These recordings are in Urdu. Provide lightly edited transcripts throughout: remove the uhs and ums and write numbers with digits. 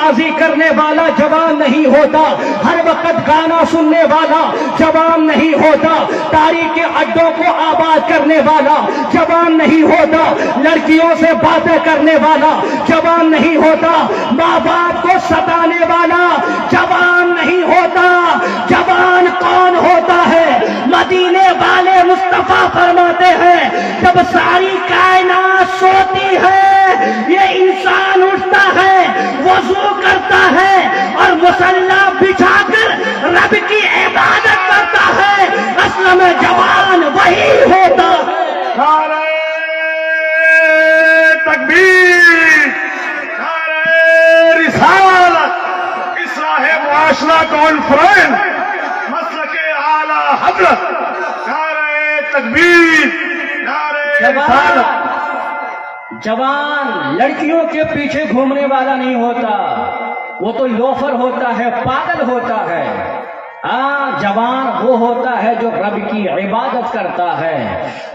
بازی کرنے والا جوان نہیں ہوتا، ہر وقت گانا سننے والا جوان نہیں ہوتا، تاریخ کے اڈوں کو آباد کرنے والا جوان نہیں ہوتا، لڑکیوں سے باتیں کرنے والا جوان نہیں ہوتا، ماں باپ کو ستانے والا جوان نہیں ہوتا۔ جوان کون ہوتا ہے؟ مدینے والے مصطفیٰ فرماتے ہیں جب ساری کائنات سوتی ہے یہ انسان اٹھتا ہے، وضو کرتا ہے اور مصلی بچھا کر رب کی عبادت کرتا ہے، اصل میں جوان وہی ہوتا ہے۔ نعرہ تکبیر، نعرہ رسالت، اصلاح معاشرہ کانفرنس، مسلک اعلی حضرت، نعرہ تکبیر، نعرہ رسالت۔ جوان لڑکیوں کے پیچھے گھومنے والا نہیں ہوتا، وہ تو لوفر ہوتا ہے، پاگل ہوتا ہے۔ جوان وہ ہوتا ہے جو رب کی عبادت کرتا ہے،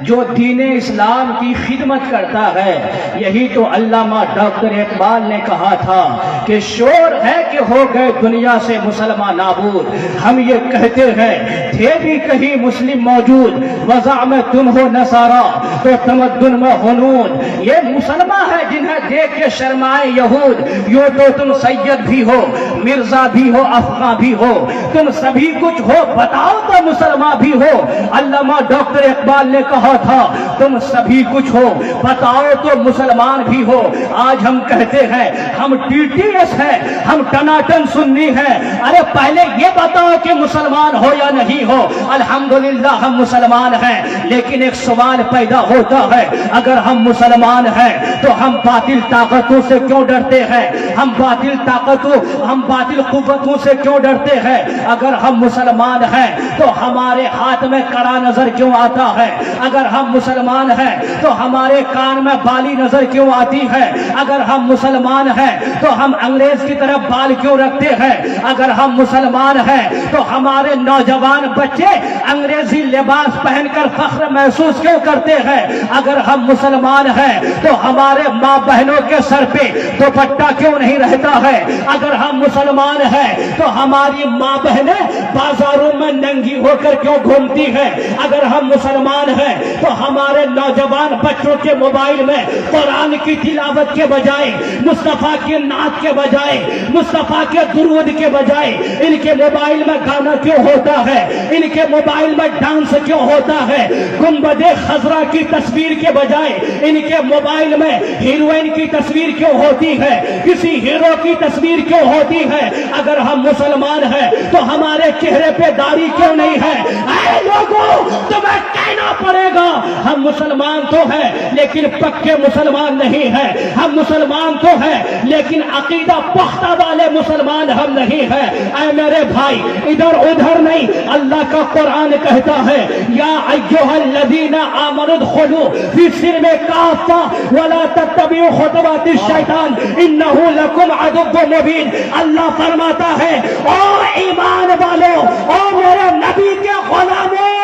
جو دین اسلام کی خدمت کرتا ہے۔ یہی تو علامہ ڈاکٹر اقبال نے کہا تھا کہ شور ہے کہ ہو گئے دنیا سے مسلمان نابود، ہم یہ کہتے ہیں تھے بھی کہیں مسلم موجود، وضع میں تم ہو نصارا تو تمدن میں ہنون۔ یہ مسلمان ہے جنہیں دیکھ کے شرمائے یہود، یوں تو تم سید بھی ہو، مرزا بھی ہو، افغان بھی ہو، تم سبھی کچھ ہو، بتاؤ تو مسلمان بھی ہو۔ علامہ ڈاکٹر اقبال نے کہا تھا تم سبھی کچھ ہو، بتاؤ تو مسلمان بھی ہو۔ آج ہم کہتے ہیں ہم ٹی ٹی ایس ہیں، ہم ٹناٹن سنی ہیں۔ ارے پہلے یہ بتاؤ کہ مسلمان ہو یا نہیں ہو۔ الحمدللہ ہم مسلمان ہیں، لیکن ایک سوال پیدا ہوتا ہے، اگر ہم مسلمان ہیں تو ہم باطل طاقتوں سے کیوں ڈرتے ہیں؟ ہم باطل قوتوں سے کیوں ڈرتے ہیں؟ اگر ہم مسلمان ہیں تو ہمارے ہاتھ میں کڑا نظر کیوں آتا ہے؟ اگر ہم مسلمان ہیں تو ہمارے کان میں بالی نظر کیوں آتی ہے؟ اگر ہم مسلمان ہیں تو ہم انگریز کی طرف بال کیوں رکھتے ہیں؟ اگر ہم مسلمان ہیں تو ہمارے نوجوان بچے انگریزی لباس پہن کر فخر محسوس کیوں کرتے ہیں؟ اگر ہم مسلمان ہیں تو ہمارے ماں بہنوں کے سر پہ دوپٹہ کیوں نہیں رہتا ہے؟ اگر ہم مسلمان ہیں تو ہماری ماں بہنیں بازاروں میں ننگی ہو کر کیوں گھومتی ہے؟ اگر ہم مسلمان ہیں تو ہمارے نوجوان بچوں کے موبائل میں قرآن کی تلاوت کے بجائے، مصطفیٰ کی نعت کے بجائے، مصطفیٰ کے درود کے بجائے ان کے موبائل میں گانا کیوں ہوتا ہے؟ ان کے موبائل میں ڈانس کیوں ہوتا ہے؟ گنبد خضرا کی تصویر کے بجائے ان کے موبائل میں ہیروئن کی تصویر کیوں ہوتی ہے؟ کسی ہیرو کی تصویر کیوں ہوتی ہے؟ اگر ہم مسلمان ہیں تو ہمارے چہرے پہ داڑھی کیوں نہیں ہے؟ اے لوگوں تمہیں کہنا پڑے گا ہم مسلمان تو ہیں لیکن پکے مسلمان نہیں ہیں، ہم مسلمان تو ہیں لیکن عقیدہ پختہ والے مسلمان ہم نہیں ہیں۔ اے میرے بھائی ادھر ادھر نہیں، اللہ کا قرآن کہتا ہے یا ایھا الذین آمنوا ادخلوا فی السلم کافہ ولا تتبعوا خطوات الشیطان انہ لکم عدو مبین۔ اللہ فرماتا ہے او ایمان والو، او میرے نبی کے غلاموں،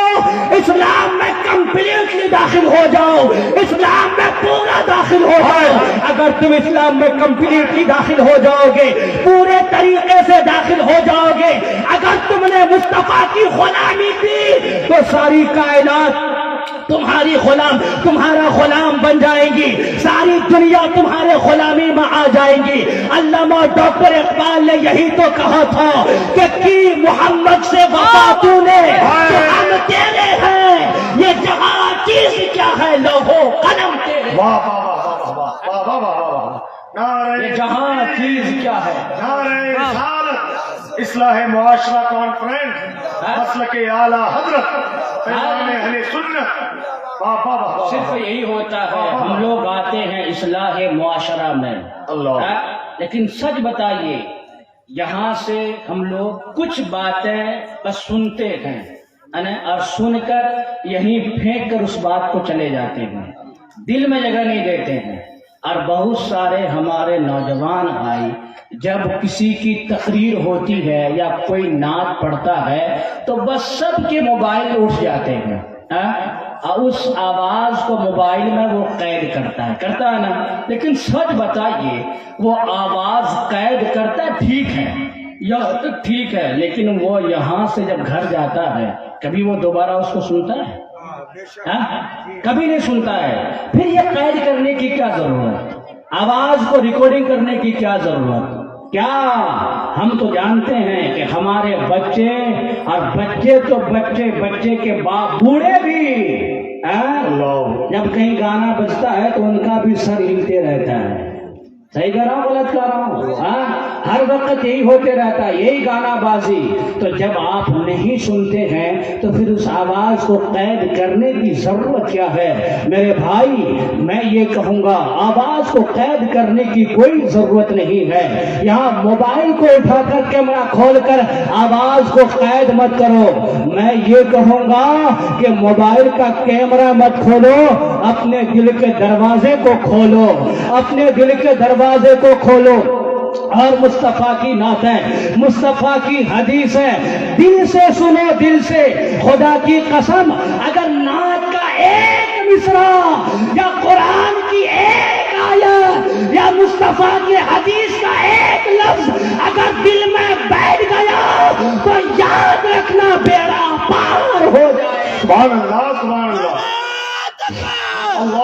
اسلام میں کمپلیٹلی داخل ہو جاؤ، اسلام میں پورا داخل ہو جاؤ۔ اگر تم اسلام میں کمپلیٹلی داخل ہو جاؤ گے، پورے طریقے سے داخل ہو جاؤ گے، اگر تم نے مصطفیٰ کی غلامی کی تو ساری کائنات تمہارا غلام بن جائے گی، ساری دنیا تمہارے غلامی میں آ جائے گی۔ علامہ ڈاکٹر اقبال نے یہی تو کہا تھا کہ کی محمد سے وفا تو نے تو ہم تیرے ہیں، یہ جہاں چیز کیا ہے لوہو قلم تیرے۔ واہ واہ واہ واہ واہ واہ واہ، نعرہ یہ جہاں چیز کیا ہے؟ نعرہ رسالت، اصلاح معاشرہ کانفرنس، مسلک اعلی حضرت، پیغام اہل سنت۔ واہ واہ واہ، صرف یہی ہوتا ہے ہم لوگ آتے ہیں اصلاح معاشرہ میں، اللہ، لیکن سچ بتائیے یہاں سے ہم لوگ کچھ باتیں بس سنتے ہیں اور سن کر یہیں پھینک کر اس بات کو چلے جاتے ہیں، دل میں جگہ نہیں دیتے ہیں۔ اور بہت سارے ہمارے نوجوان بھائی جب کسی کی تقریر ہوتی ہے یا کوئی نعت پڑھتا ہے تو بس سب کے موبائل اٹھ جاتے ہیں، اس آواز کو موبائل میں وہ قید کرتا ہے نا. لیکن سچ بتائیے وہ آواز قید کرتا ہے ٹھیک ہے یا ٹھیک ہے، لیکن وہ یہاں سے جب گھر جاتا ہے کبھی وہ دوبارہ اس کو سنتا ہے؟ کبھی نہیں سنتا ہے. پھر یہ قید کرنے کی کیا ضرورت؟ آواز کو ریکارڈنگ کرنے کی کیا ضرورت؟ کیا ہم تو جانتے ہیں کہ ہمارے بچے اور بچے تو بچے کے باپ بوڑھے بھی جب کہیں گانا بجتا ہے تو ان کا بھی سر ہلتے رہتا ہے. صحیح کر رہا ہوں غلط کر رہا ہوں؟ ہر وقت یہی ہوتے رہتا ہے، یہی گانا بازی. تو جب آپ نہیں سنتے ہیں تو پھر اس آواز کو قید کرنے کی ضرورت کیا ہے؟ میرے بھائی میں یہ کہوں گا آواز کو قید کرنے کی کوئی ضرورت نہیں ہے. یہاں موبائل کو اٹھا کر کیمرہ کھول کر آواز کو قید مت کرو. میں یہ کہوں گا کہ موبائل کا کیمرہ مت کھولو، اپنے دل کے دروازے کو کھولو، اپنے دل کے دروازے کو کھولو. اور مصطفیٰ کی نعت ہے، مصطفیٰ کی حدیث ہے، دل سے سنو، دل سے. خدا کی قسم اگر نعت کا ایک مصرع یا قرآن کی ایک آیت یا مصطفیٰ کی حدیث کا ایک لفظ اگر دل میں بیٹھ گیا تو یاد رکھنا بیڑا پار ہو جائے. سبحان اللہ، سبحان اللہ. اللہ